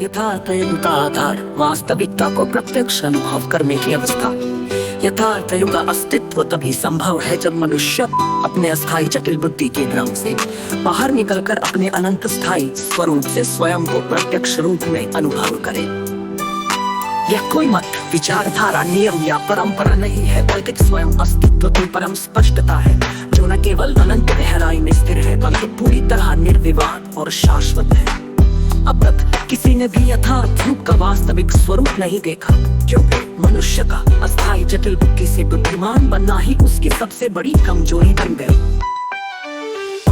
यथार्थयुग आधार वास्तविकता को प्रत्यक्ष अनुभव करने की अवस्था। यथार्थ युग का अस्तित्व तभी संभव है जब मनुष्य अपने अस्थायी जटिल बुद्धि के भ्रम से बाहर निकलकर अपने अनंत स्थायी स्वरूप से स्वयं को प्रत्यक्ष रूप में अनुभव करे। यह कोई मत, विचारधारा, नियम या परंपरा नहीं है, बल्कि स्वयं अस्तित्व की परम स्पष्टता है, जो न केवल अनंत गहराई में स्थिर है बल्कि पूरी तरह निर्विवाद और शाश्वत है। अब तक किसी ने भी यथार्थ रूप का वास्तविक स्वरूप नहीं देखा, क्योंकि मनुष्य का अस्थायी जटिल बुद्धि से बुद्धिमान बनना ही उसकी सबसे बड़ी कमजोरी बन गई।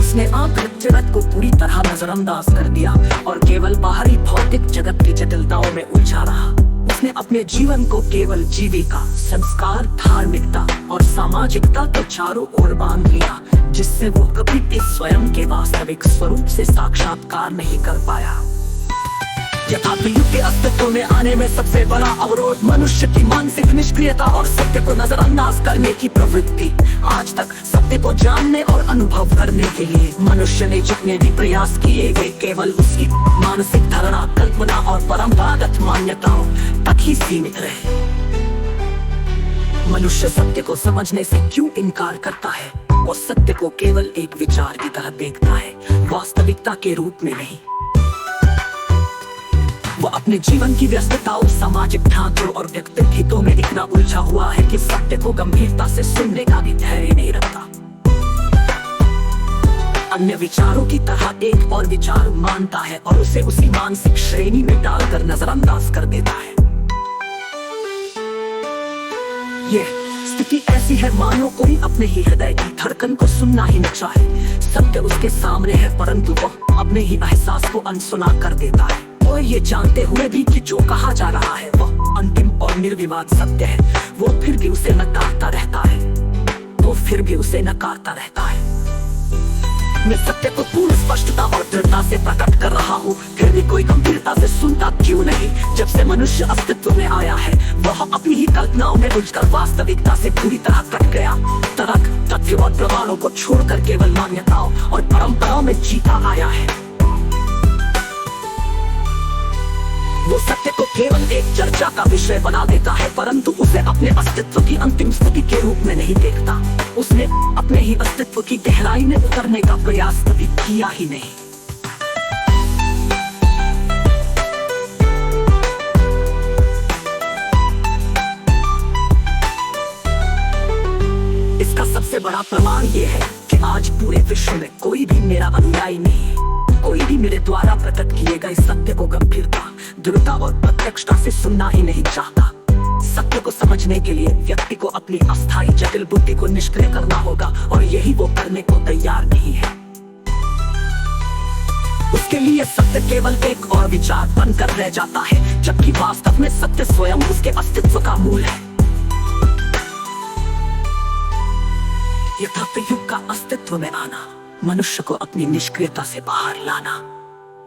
उसने आंतरिक जगत को पूरी तरह नजरअंदाज कर दिया और केवल बाहरी भौतिक जगत की जटिलताओं में उलझा रहा। उसने अपने जीवन को केवल जीविका, संस्कार, धार्मिकता और सामाजिकता के चारों ओर बांध लिया, जिससे वो कभी भी स्वयं के वास्तविक स्वरूप से साक्षात्कार नहीं कर पाया। यथार्थ युग के अस्तित्व में आने में सबसे बड़ा अवरोध मनुष्य की मानसिक निष्क्रियता और सत्य को नजरअंदाज करने की प्रवृत्ति। आज तक सत्य को जानने और अनुभव करने के लिए मनुष्य ने जितने भी प्रयास किए वे केवल उसकी मानसिक धारणा, कल्पना और परंपरागत मान्यताओं तक ही सीमित रहे। मनुष्य सत्य को समझने से क्यों इनकार करता है? वो सत्य को केवल एक विचार की तरह देखता है, वास्तविकता के रूप में नहीं। वो अपने जीवन की व्यस्तताओं, सामाजिक ढांचों और व्यक्तिगत हितों में इतना उलझा हुआ है कि सत्य को गंभीरता से सुनने का भी धैर्य नहीं रखता। अन्य विचारों की तरह एक और विचार मानता है और उसे उसी मानसिक श्रेणी में डालकर नजरअंदाज कर देता है। ये स्थिति ऐसी है मानो कोई अपने ही हृदय की धड़कन को सुनना ही न चाहे। सत्य उसके सामने है परंतु वो अपने ही एहसास को अनसुना कर देता है। वो ये जानते हुए भी कि जो कहा जा रहा है वह अंतिम और निर्विवाद सत्य है, वो फिर भी उसे नकारता रहता है। मैं सत्य को पूर्ण स्पष्टता और दृढ़ता से प्रकट कर रहा हूँ, फिर भी कोई गंभीरता से सुनता क्यों नहीं? जब से मनुष्य अस्तित्व में आया है वह अपनी ही कल्पनाओं में उलझकर वास्तविकता से पूरी तरह कट गया। तर्क, तथ्य और प्रमाणों को छोड़कर केवल मान्यताओं और परंपराओं में जीता आया है। वो सत्य को केवल एक चर्चा का विषय बना देता है, परंतु उसे अपने अस्तित्व की अंतिम स्थिति के रूप में नहीं देखता। उसने अपने ही अस्तित्व की गहराई में उतरने का प्रयास कभी किया ही नहीं। इसका सबसे बड़ा प्रमाण ये है कि आज पूरे विश्व में कोई भी मेरा अनुयायी नहीं है। कोई भी मेरे द्वारा प्रकट किए गए सत्य को गंभीरता, दृढ़ता और प्रत्यक्षता से सुनना ही नहीं चाहता। सत्य को समझने के लिए व्यक्ति को अपनी अस्थायी जटिल बुद्धि को निष्क्रिय करना होगा और यही वो करने को तैयार नहीं है। उसके लिए सत्य केवल एक और विचार बनकर रह जाता है, जबकि वास्तव में सत्य स्वयं उसके अस्तित्व का मूल है। यथार्थ युग का अस्तित्व में आना, मनुष्य को अपनी निष्क्रियता से बाहर लाना।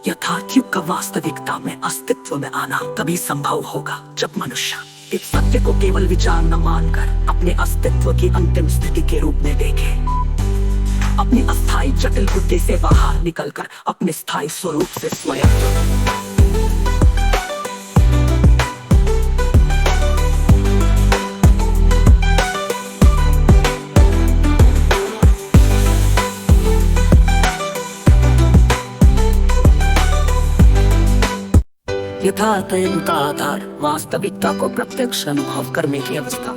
यथार्थ युग का वास्तविकता में अस्तित्व में आना तभी संभव होगा जब मनुष्य इस सत्य को केवल विचार न मानकर अपने अस्तित्व की अंतिम स्थिति के रूप में देखे, अपनी अस्थायी जटिल बुद्धि से बाहर निकलकर अपने स्थायी स्वरूप से स्वयं। यथार्थ युग का आधार वास्तविकता को प्रत्यक्ष अनुभव करने की अवस्था।